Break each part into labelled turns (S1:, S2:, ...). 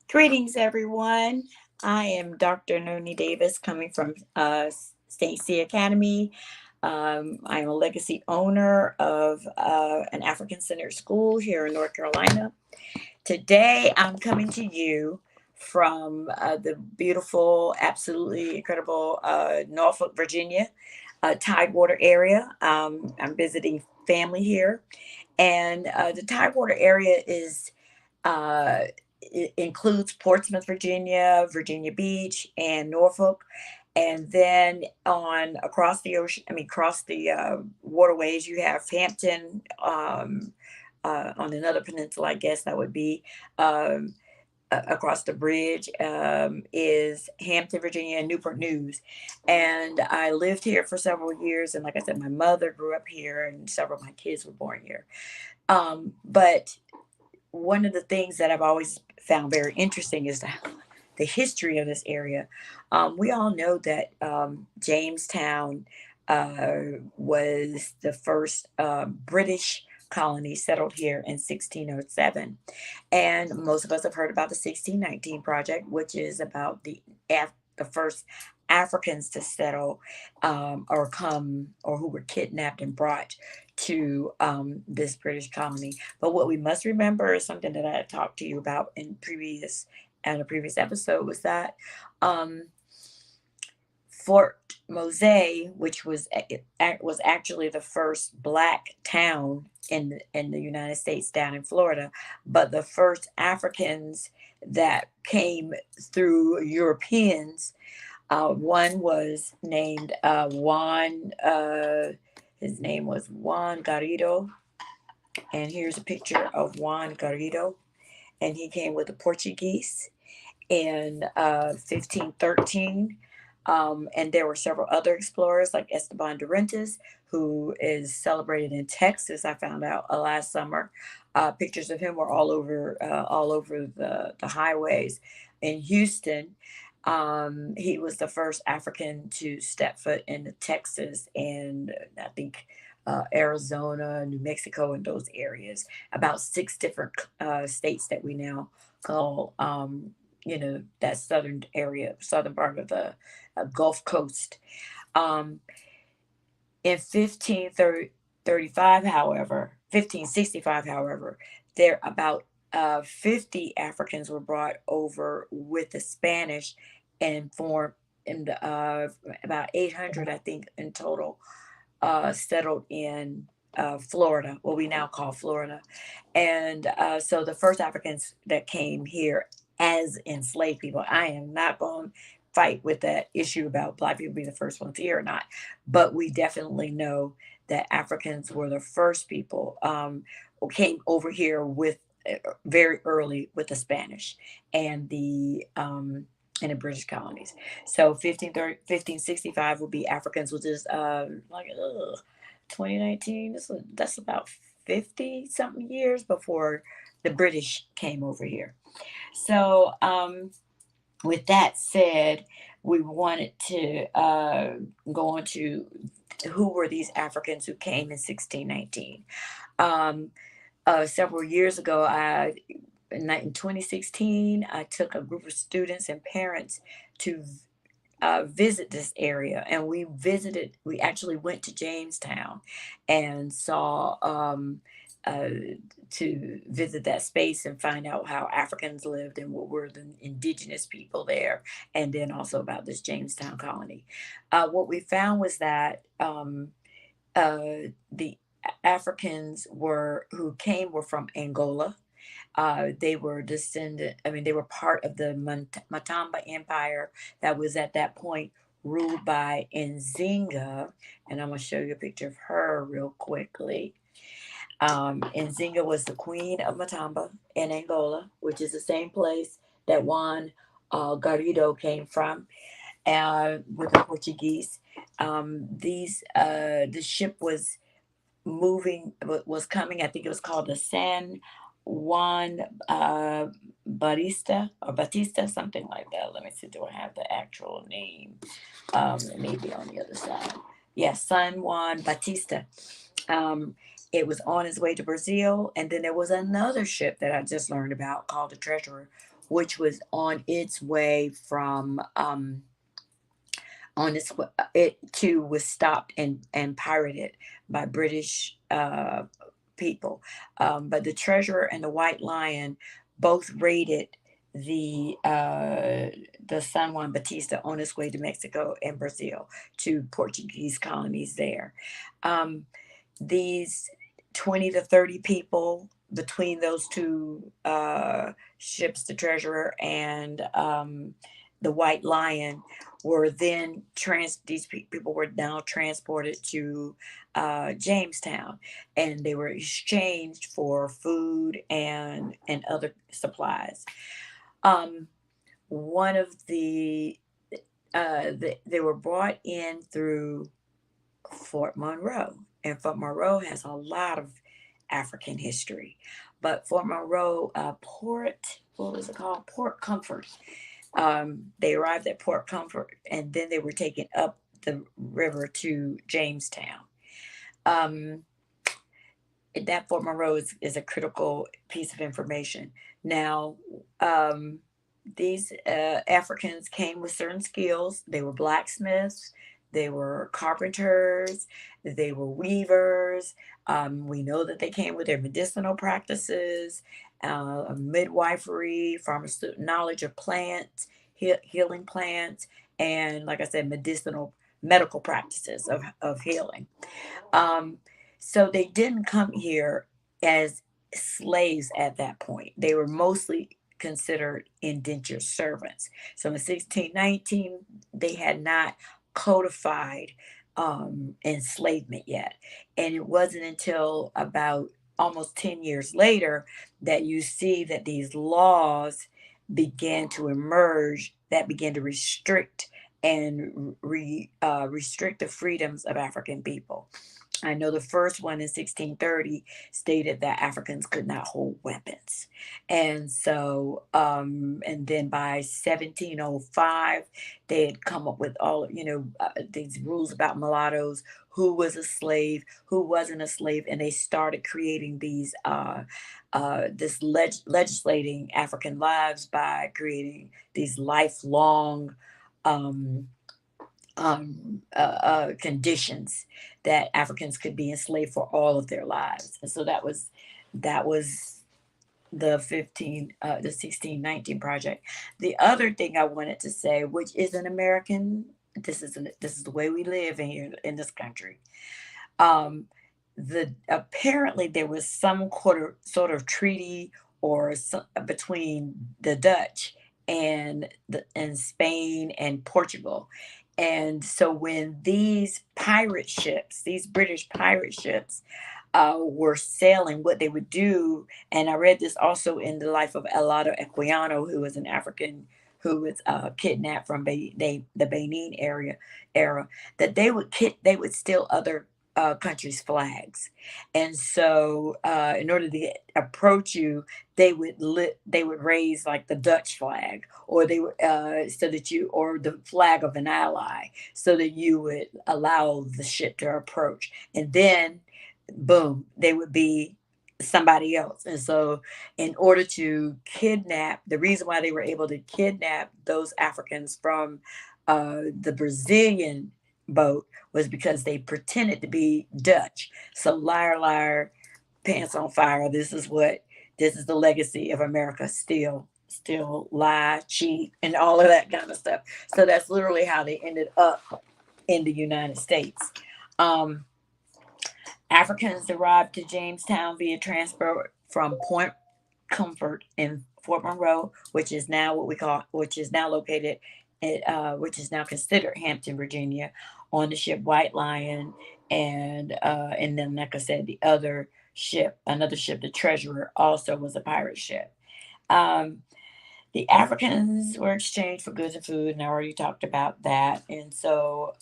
S1: Greetings, everyone. I am Dr. Noni Davis coming from St. C Academy. I am a legacy owner of an African centered school here in North Carolina. Today, I'm coming to you from the beautiful, absolutely incredible Norfolk, Virginia, Tidewater area. I'm visiting family here, and the Tidewater area is uh, it includes Portsmouth, Virginia, Virginia Beach, and Norfolk. And then on across the ocean, across the waterways, you have Hampton. On another peninsula, I guess that would be um, across the bridge is Hampton, Virginia, and Newport News. And I lived here for several years. And like I said, my mother grew up here, and several of my kids were born here. But one of the things that I've always found very interesting is the history of this area. We all know that Jamestown was the first British colony settled here in 1607. And most of us have heard about the 1619 Project, which is about the first Africans to settle or come or who were kidnapped and brought to this British colony. But what we must remember is something that I had talked to you about in a previous episode was that um, Fort Mose, which was actually the first black town in the United States down in Florida, but the first Africans that came through Europeans. One was named Juan. His name was Juan Garrido, and here's a picture of Juan Garrido, and he came with the Portuguese in 1513. And there were several other explorers like Esteban Durantes, who is celebrated in Texas. I found out last summer. Pictures of him were all over the highways in Houston. He was the first African to step foot into Texas and I think Arizona, New Mexico, and those areas. About six different states that we now call that southern area, southern part of the Gulf Coast. Um, in 1535, however, 1565, however, there about 50 Africans were brought over with the Spanish and formed in the about 800, I think, in total, settled in Florida, what we now call Florida. And so the first Africans that came here as enslaved people, I am not going to fight with that issue about black people being the first ones here or not, but we definitely know that Africans were the first people who came over here with very early with the Spanish and the British colonies. So 1565 would be Africans, which is 2019. That's about 50 something years before the British came over here. So with that said, we wanted to go on to who were these Africans who came in 1619. Um, Several years ago, in 2016, I took a group of students and parents to visit this area, and we actually went to Jamestown and saw uh, to visit that space and find out how Africans lived and what were the indigenous people there, and then also about this Jamestown colony. What we found was that the Africans who came were from Angola. They were they were part of the Matamba Empire that was at that point ruled by Nzinga. And I'm going to show you a picture of her real quickly. Nzinga was the queen of Matamba in Angola, which is the same place that Juan Garrido came from with the Portuguese. The ship was coming. I think it was called the San Juan Batista, something like that. Let me see. Do I have the actual name? Maybe on the other side. Yes, San Juan Batista. Um, It was on its way to Brazil, and then there was another ship that I just learned about called the Treasurer, which was on its way from on its it too was stopped and pirated by British people. But the Treasurer and the White Lion both raided the uh, the San Juan Batista on its way to Mexico and Brazil to Portuguese colonies there. Um, these 20 to 30 people between those two ships, the Treasurer and the White Lion, were then these people were now transported to Jamestown, and they were exchanged for food and other supplies. Um, one of they were brought in through Fort Monroe, and Fort Monroe has a lot of African history. But Fort Monroe, what was it called? Port Comfort. They arrived at Port Comfort, and then they were taken up the river to Jamestown. Um, that Fort Monroe is a critical piece of information. Now, um, these Africans came with certain skills. They were blacksmiths, they were carpenters, they were weavers. We know that they came with their medicinal practices, midwifery, pharmaceutical knowledge of plants, healing plants, and like I said, medical practices of healing. Um, so they didn't come here as slaves at that point. They were mostly considered indentured servants. So in 1619, they had not codified enslavement yet. And it wasn't until about almost 10 years later that you see that these laws began to emerge that began to restrict restrict the freedoms of African people. I know the first one in 1630 stated that Africans could not hold weapons. And then by 1705, they had come up with these rules about mulattoes, who was a slave, who wasn't a slave, and they started creating legislating African lives by creating these lifelong um, conditions that Africans could be enslaved for all of their lives. And so that was the 1619 project. The other thing I wanted to say, which is an American, this is the way we live in here in this country. Um, apparently there was some sort of treaty between the Dutch and Spain and Portugal. And so when these British pirate ships, were sailing, what they would do, and I read this also in the life of Elado Equiano, who was an African who was kidnapped from the Benin era, that they would steal other countries' flags, and so in order to approach you, they would raise like the Dutch flag, or they would so that you or the flag of an ally, so that you would allow the ship to approach, and then boom, they would be somebody else. And so, in order to kidnap, the reason why they were able to kidnap those Africans from the Brazilian boat was because they pretended to be Dutch. So, liar, liar, pants on fire. This is the legacy of America still lie, cheat, and all of that kind of stuff. So that's literally how they ended up in the United States. Um, Africans arrived to Jamestown via transport from Point Comfort in Fort Monroe, which is now located which is now considered Hampton, Virginia, on the ship White Lion, and then, like I said, another ship, the Treasurer, also was a pirate ship. Um, the Africans were exchanged for goods and food, and I already talked about that. And so,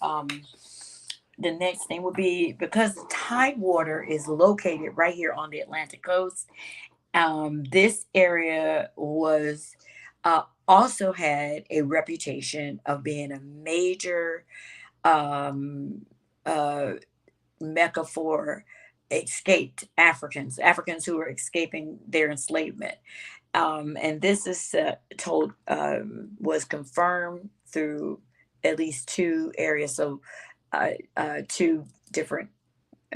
S1: the next thing would be, because the Tidewater is located right here on the Atlantic coast. This area also had a reputation of being a major um, uh, mecca for escaped Africans who were escaping their enslavement. And this is told was confirmed through at least two areas, so two different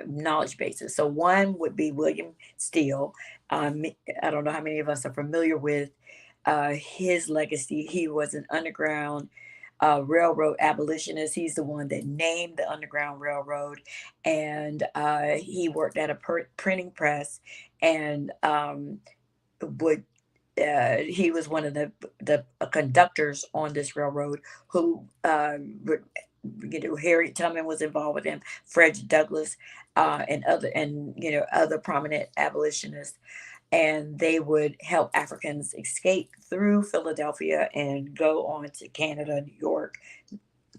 S1: knowledge bases. So one would be William Steele. Um, I don't know how many of us are familiar with his legacy. He was an underground railroad abolitionist. He's the one that named the Underground Railroad, and he worked at a printing press, and would he was one of the conductors on this railroad who Harriet Tubman was involved with him, Frederick Douglass, and other prominent abolitionists, and they would help Africans escape through Philadelphia and go on to Canada, New York,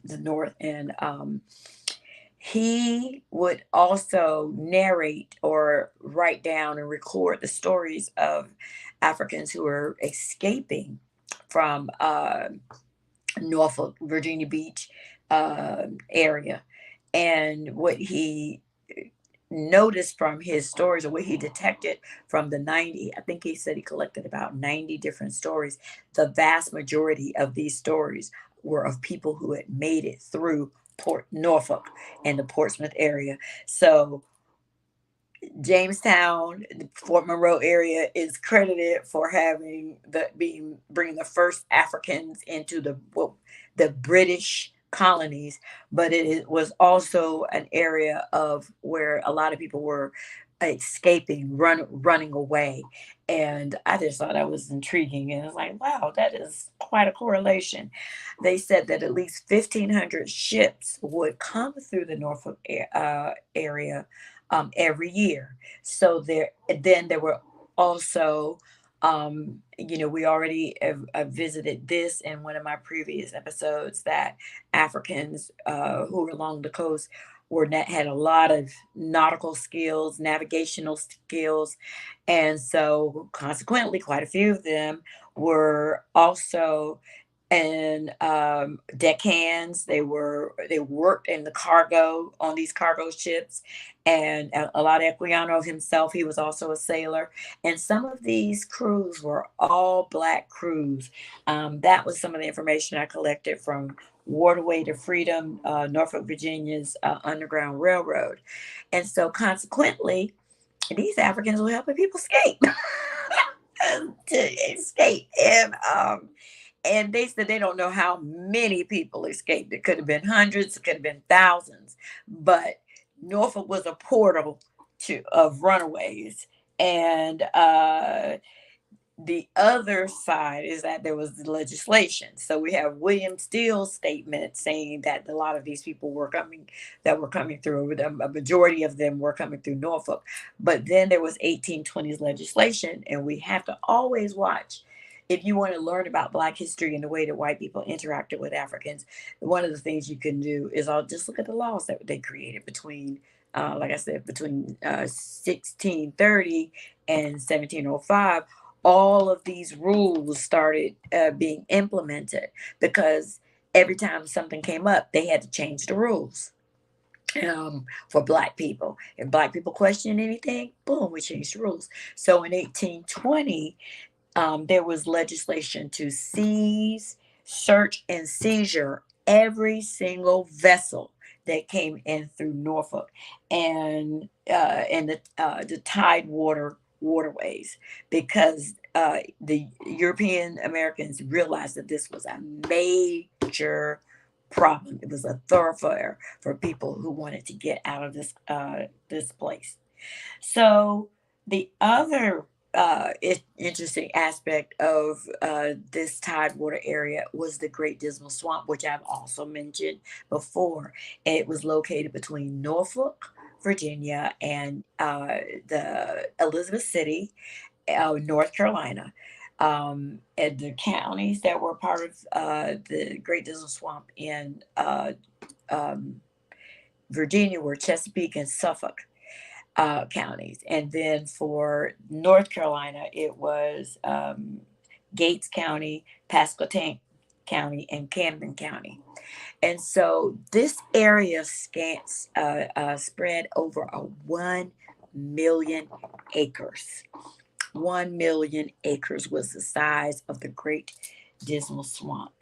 S1: the North, and he would also narrate or write down and record the stories of Africans who were escaping from Norfolk, Virginia Beach area. And what he noticed from his stories, or what he detected from the 90, I think he said he collected about 90 different stories. The vast majority of these stories were of people who had made it through Port Norfolk and the Portsmouth area. So Jamestown, the Fort Monroe area is credited for having bringing the first Africans into the British colonies, but was also an area of where a lot of people were escaping, running away, and I just thought that was intriguing. And it's like, wow, that is quite a correlation. They said that at least 1,500 ships would come through the Norfolk area every year. So there were also, we already have visited this in one of my previous episodes, that Africans who were along the coast had a lot of nautical skills, navigational skills, and so consequently, quite a few of them were also and deckhands. They worked in the cargo on these cargo ships, and a lot of Equiano himself, he was also a sailor. And some of these crews were all black crews. That was some of the information I collected from Waterway to Freedom, Norfolk, Virginia's Underground Railroad. And so consequently, these Africans were helping people escape. To escape. And they said they don't know how many people escaped. It could have been hundreds, it could have been thousands, but Norfolk was a portal of runaways. And the other side is that there was legislation. So we have William Steele's statement saying that a lot of these people were coming through, a majority of them were coming through Norfolk. But then there was 1820s legislation, and we have to always watch. If you want to learn about Black history and the way that white people interacted with Africans, one of the things you can do is I'll just look at the laws that they created between, like I said, between 1630 and 1705. All of these rules started being implemented because every time something came up, they had to change the rules for Black people. If Black people questioned anything, boom, we changed the rules. So in 1820, there was legislation to seize, search, and seizure every single vessel that came in through Norfolk and the waterways, because the European Americans realized that this was a major problem. It was a thoroughfare for people who wanted to get out of this place. So the other interesting aspect of this Tidewater area was the Great Dismal Swamp, which I've also mentioned before. It was located between Norfolk, Virginia, and the Elizabeth City, North Carolina. And the counties that were part of the Great Dismal Swamp in um, Virginia were Chesapeake and Suffolk counties. And then for North Carolina, it was Gates County, Pasquotank County, and Camden County. And so this area spread over a 1 million acres. 1 million acres was the size of the Great Dismal Swamp.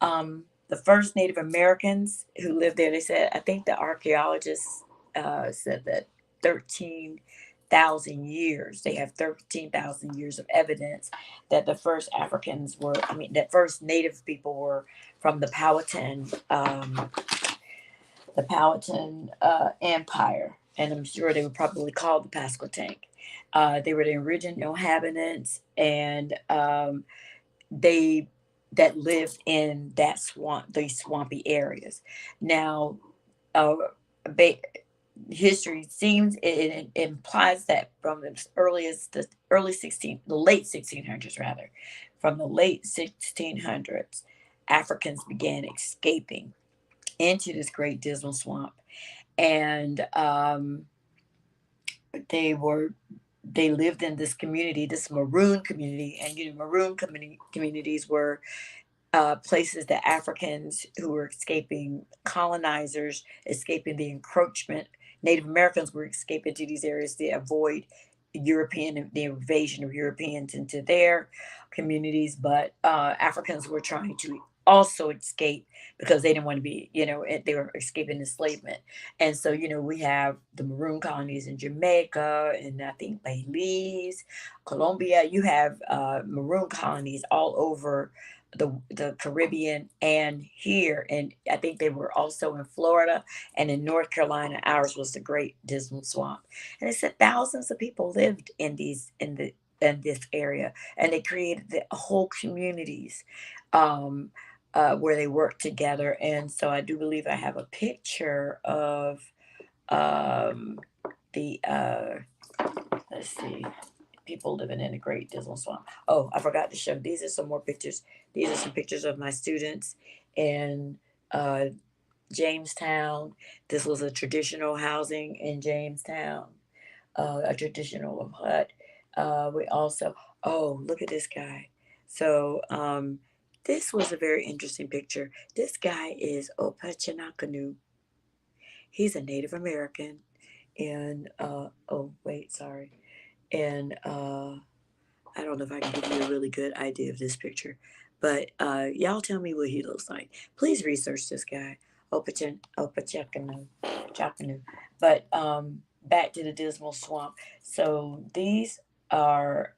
S1: The first Native Americans who lived there, they said, I think the archaeologists said that 13,000 years, they have 13,000 years of evidence that the first Africans were, that first Native people were from the Powhatan Empire. And I'm sure they were probably called the Pasquotank. They were the original inhabitants, and they that lived in that swamp, these swampy areas. Now, uh, ba- history seems it implies that from the earliest, the late 1600s rather, from the late 1600s, Africans began escaping into this great dismal swamp, and they were they lived in this community, this maroon community, and maroon communities were places that Africans who were escaping colonizers, escaping the encroachment, Native Americans were escaping to these areas to avoid the invasion of Europeans into their communities, but Africans were trying to also escape because they didn't want to be, they were escaping enslavement. And so, we have the maroon colonies in Jamaica and I think Belize, Colombia. You have maroon colonies all over the Caribbean and here, and I think they were also in Florida and in North Carolina. Ours was the Great Dismal Swamp, and they said thousands of people lived in this area, and they created whole communities where they worked together. And so I do believe I have a picture of um, the let's see, people living in the Great Dismal Swamp. Oh, I forgot to show. These are some more pictures. These are some pictures of my students in uh, Jamestown. This was a traditional housing in Jamestown, a traditional hut. We also, oh, look at this guy. So, this was a very interesting picture. This guy is Opachinakanu. He's a Native American. And, oh, wait, sorry. And, I don't know if I can give you a really good idea of this picture, but y'all tell me what he looks like. Please research this guy, Opachakanu, Chakanu. But back to the Dismal Swamp. So these are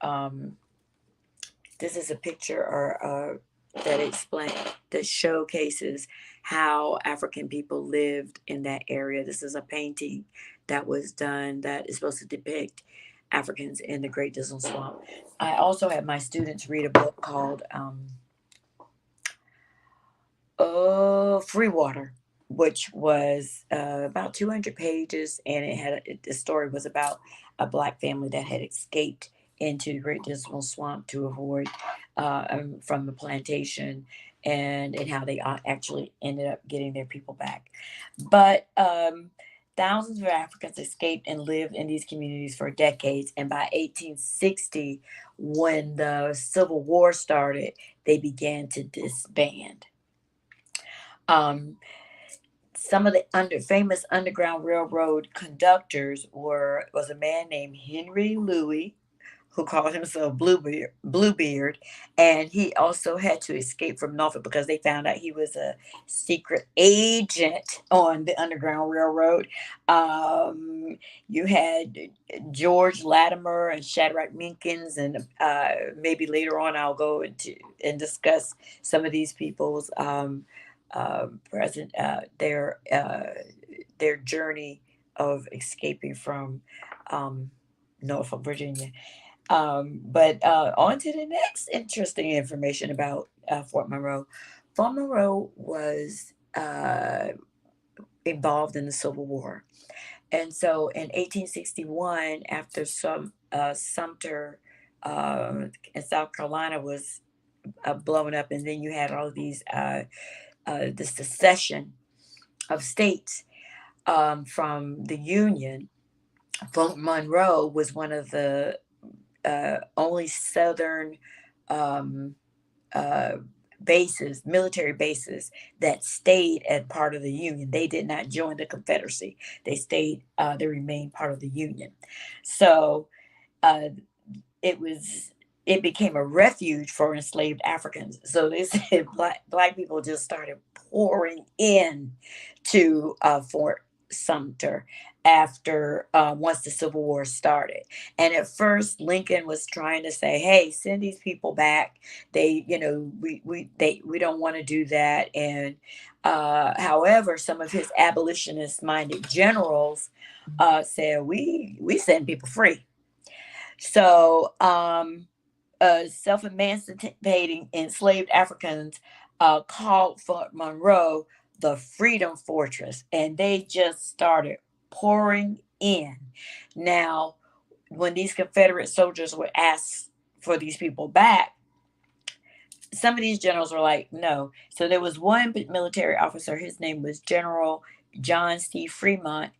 S1: this is a picture or that showcases how African people lived in that area. This is a painting that was done that is supposed to depict Africans in the Great Dismal Swamp. I also had my students read a book called Free Water, which was about 200 pages, and the story was about a black family that had escaped into the Great Dismal Swamp to avoid from the plantation, and how they actually ended up getting their people back. But thousands of Africans escaped and lived in these communities for decades, and by 1860, when the Civil War started, they began to disband. Um, some of the famous Underground Railroad conductors was a man named Henry Louis, who called himself Bluebeard, and he also had to escape from Norfolk because they found out he was a secret agent on the Underground Railroad. You had George Latimer and Shadrach Minkins, and maybe later on I'll go into and discuss some of these people's present their journey of escaping from Norfolk, Virginia. But on to the next interesting information about Fort Monroe. Fort Monroe was involved in the Civil War. And so in 1861, after Sumter in South Carolina was blown up, and then you had all of these, the secession of states from the Union, Fort Monroe was one of the only Southern um, uh, bases, military bases that stayed as part of the Union. They did not join the Confederacy. They stayed. They remained part of the Union. So uh, it was it became a refuge for enslaved Africans. So they said black people just started pouring in to Fort Sumter after once the Civil War started. And at first, Lincoln was trying to say, "Hey, send these people back. They, we don't want to do that." And however, some of his abolitionist-minded generals said, "We send people free." So, self emancipating enslaved Africans called Fort Monroe the Freedom Fortress, and they just started pouring in. Now, when these Confederate soldiers were asked for these people back, some of these generals were like, no. So there was one military officer, his name was General John C. Fremont.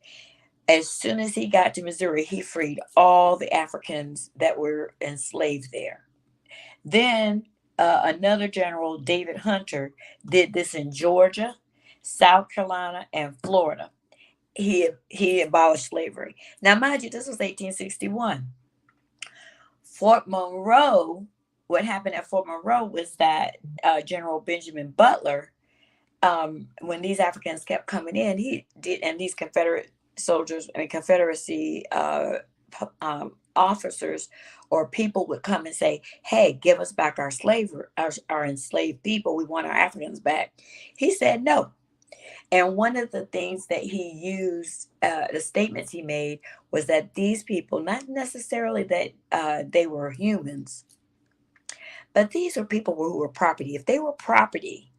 S1: As soon as he got to Missouri, he freed all the Africans that were enslaved there. Then another general, David Hunter, did this in Georgia, South Carolina, and Florida. He abolished slavery. Now, mind you, this was 1861. Fort Monroe. What happened at Fort Monroe was that General Benjamin Butler, when these Africans kept coming in, he did, and these Confederate soldiers, I mean Confederacy officers or people would come and say, "Hey, give us back our our enslaved people. We want our Africans back." He said no. And one of the things that he used, the statements he made, was that these people, not necessarily that they were humans, but these were people who were property. If they were property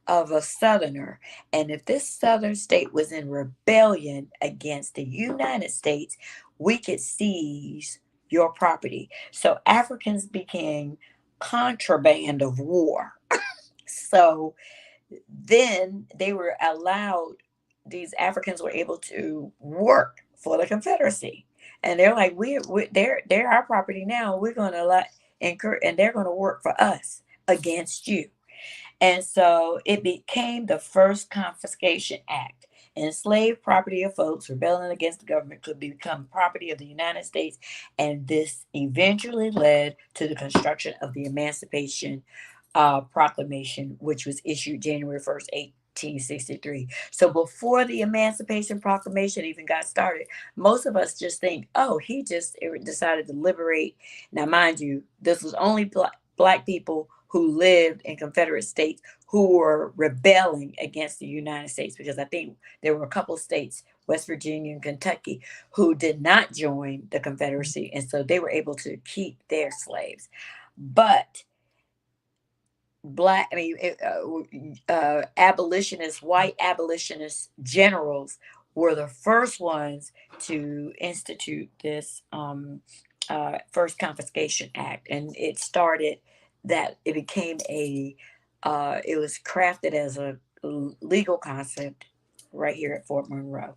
S1: of a Southerner, and if this Southern state was in rebellion against the United States, we could seize your property. So Africans became contraband of war. So then they were allowed, these Africans were able to work for the Confederacy. And they're like, they're our property now. We're going to let, and they're going to work for us against you. And so it became the first confiscation act. Enslaved property of folks rebelling against the government could become property of the United States. And this eventually led to the construction of the Emancipation Proclamation, which was issued January 1st, 1863. So before the Emancipation Proclamation even got started, most of us just think, oh, he just decided to liberate. Now, mind you, this was only black people who lived in Confederate states who were rebelling against the United States, because I think there were a couple of states, West Virginia and Kentucky, who did not join the Confederacy, and so they were able to keep their slaves. But abolitionists, white abolitionist generals were the first ones to institute this first confiscation act, and it started that it became it was crafted as a legal concept right here at Fort Monroe.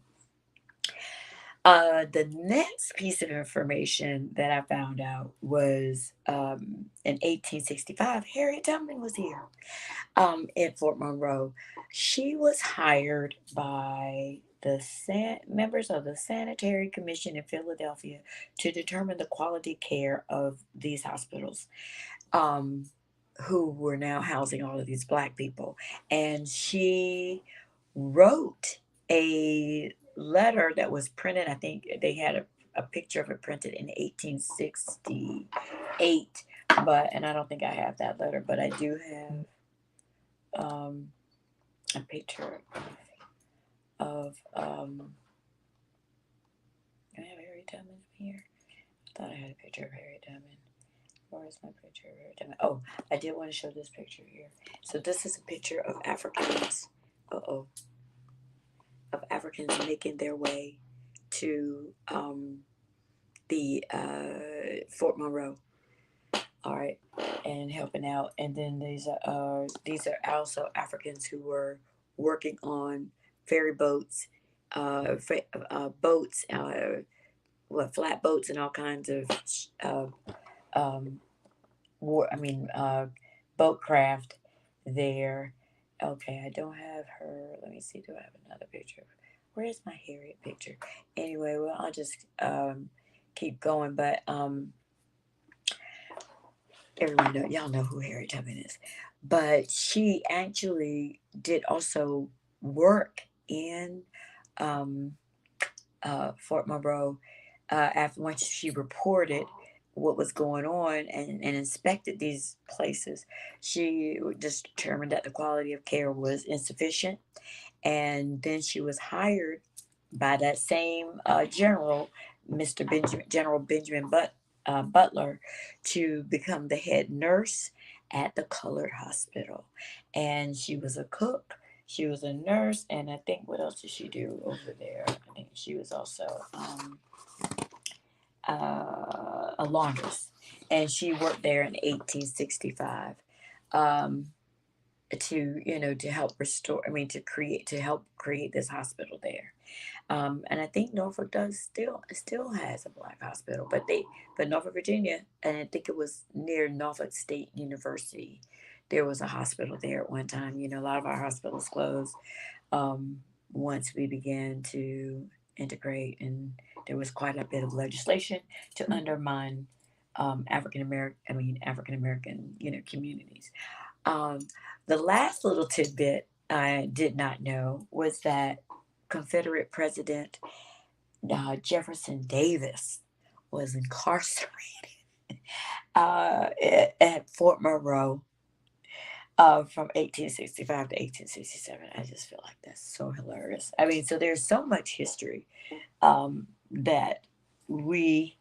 S1: The next piece of information that I found out was in 1865, Harriet Tubman was here in Fort Monroe. She was hired by the members of the Sanitary Commission in Philadelphia to determine the quality care of these hospitals, who were now housing all of these black people. And she wrote a letter that was printed. I think they had a picture of it printed in 1868. And I don't think I have that letter, but I do have a picture of I have Harriet Tubman here. I thought I had a picture of Harriet Tubman. Where's my picture of Harriet Tubman? Oh, I did want to show this picture here. So this is a picture of Africans. Of Africans making their way to the Fort Monroe. All right, and helping out. And then these are also Africans who were working on ferry boats, boats, flat boats, and all kinds of uh, um, war. I mean, boat craft there. Okay, I don't have her. Let me see. Do I have another picture? Where's my Harriet picture? Anyway, well, I'll just keep going. But everyone know, y'all know who Harriet Tubman is. But she actually did also work in um, Fort Monroe after once she reported what was going on and inspected these places. She just determined that the quality of care was insufficient, and then she was hired by that same general, General Benjamin Butler, to become the head nurse at the Colored Hospital. And she was a cook. She was a nurse, and I think what else did she do over there? I think she was also a laundress, and she worked there in 1865. Um, to help restore, I mean, to help create this hospital there. And I think Norfolk does still has a black hospital, but Norfolk, Virginia, and I think it was near Norfolk State University. There was a hospital there at one time. A lot of our hospitals closed once we began to integrate, and there was quite a bit of legislation to undermine African American, communities. Um, the last little tidbit I did not know was that Confederate President Jefferson Davis was incarcerated at Fort Monroe from 1865 to 1867. I just feel like that's so hilarious. I mean, so there's so much history that we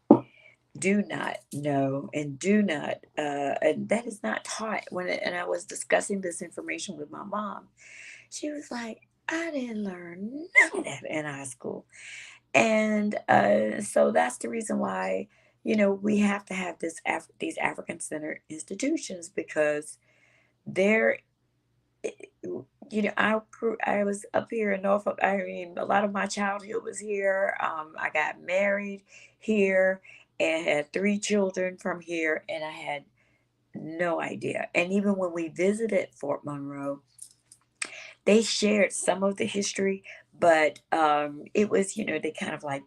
S1: do not know and do not and that is not taught. And I was discussing this information with my mom, she was like, I didn't learn none of that in high school. And so that's the reason why we have to have these African centered institutions, because they're I was up here in Norfolk. I mean, a lot of my childhood was here. I got married here and had 3 children from here, and I had no idea. And even when we visited Fort Monroe, they shared some of the history, but it was, they kind of like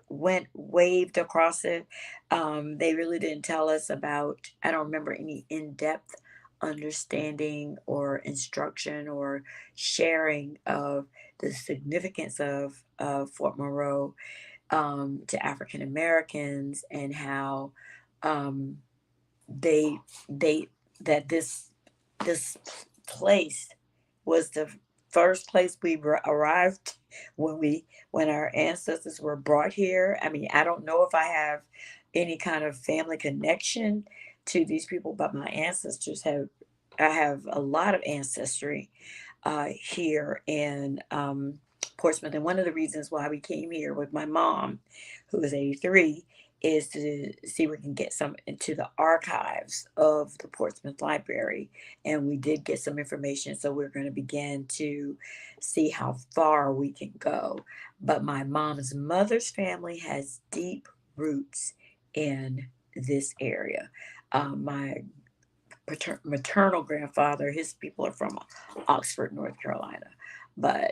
S1: waved across it. They really didn't tell us about, I don't remember any in depth understanding or instruction or sharing of the significance of Fort Monroe to African Americans, and how um, they they that this place was the first place we arrived when our ancestors were brought here. I mean, I don't know if I have any kind of family connection to these people, but my ancestors have. I have a lot of ancestry here in Portsmouth, and one of the reasons why we came here with my mom, who is 83, is to see if we can get some into the archives of the Portsmouth Library. And we did get some information, so we're going to begin to see how far we can go. But my mom's mother's family has deep roots in this area. My maternal grandfather, his people are from Oxford, North Carolina.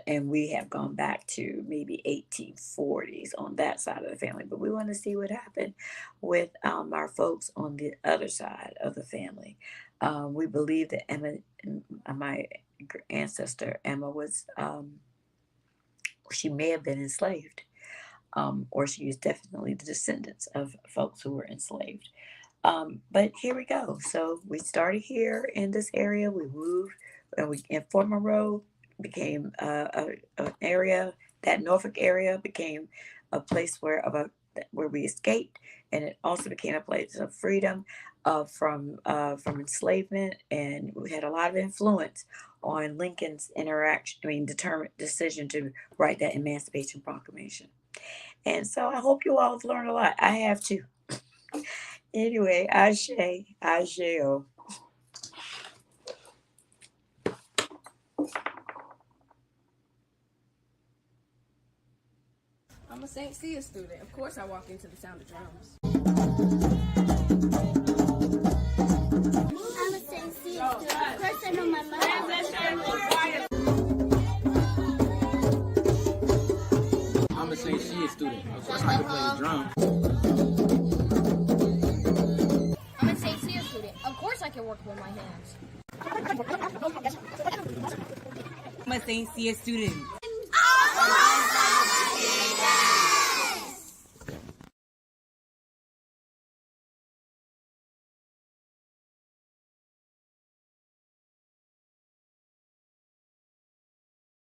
S1: And we have gone back to maybe 1840s on that side of the family. But we want to see what happened with our folks on the other side of the family. We believe that Emma, my ancestor Emma, was she may have been enslaved, or she is definitely the descendants of folks who were enslaved. But here we go. So we started here in this area. We moved, and we in Fort Monroe became an area. That Norfolk area became a place where we escaped, and it also became a place of freedom from enslavement. And we had a lot of influence on Lincoln's determined decision to write that Emancipation Proclamation. And so I hope you all have learned a lot. I have too. Anyway, Ashe, Asheo.
S2: I'm a St. Cia student. Of course I walk into the sound of drums.
S3: I'm a St. Cia student. Of course I know I'm a St. Cia student. Of course, I can play the drum.
S4: I'm a St. Cia student. Of course I can work with my hands.
S5: I'm a St. Cia student.